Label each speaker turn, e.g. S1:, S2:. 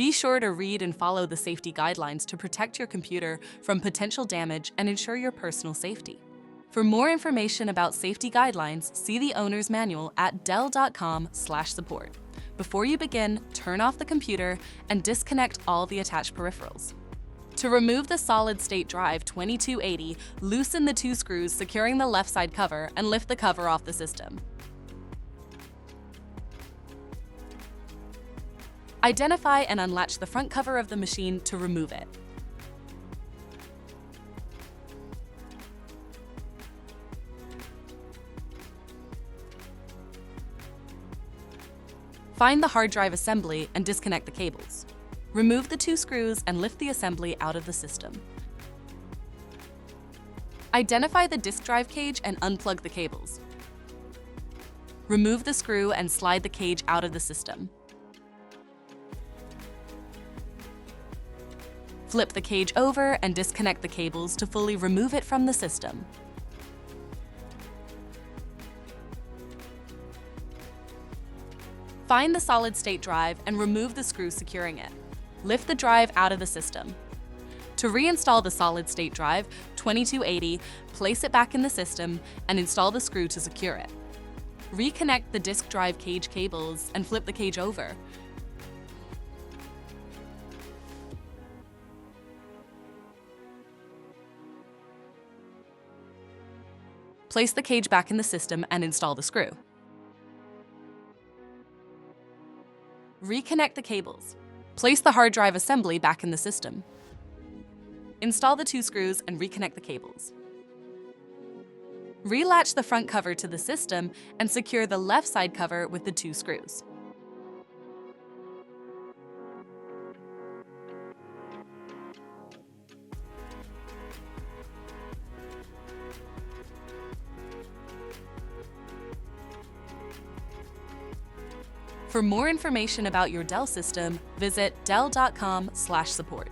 S1: Be sure to read and follow the safety guidelines to protect your computer from potential damage and ensure your personal safety. For more information about safety guidelines, see the owner's manual at dell.com/support. Before you begin, turn off the computer and disconnect all the attached peripherals. To remove the solid-state drive 2280, loosen the 2 screws securing the left side cover and lift the cover off the system. Identify and unlatch the front cover of the machine to remove it. Find the hard drive assembly and disconnect the cables. Remove the 2 screws and lift the assembly out of the system. Identify the disk drive cage and unplug the cables. Remove the screw and slide the cage out of the system. Flip the cage over and disconnect the cables to fully remove it from the system. Find the solid-state drive and remove the screw securing it. Lift the drive out of the system. To reinstall the solid-state drive 2280, place it back in the system and install the screw to secure it. Reconnect the disk drive cage cables and flip the cage over. Place the cage back in the system and install the screw. Reconnect the cables. Place the hard drive assembly back in the system. Install the 2 screws and reconnect the cables. Relatch the front cover to the system and secure the left side cover with the 2 screws. For more information about your Dell system, visit dell.com/support.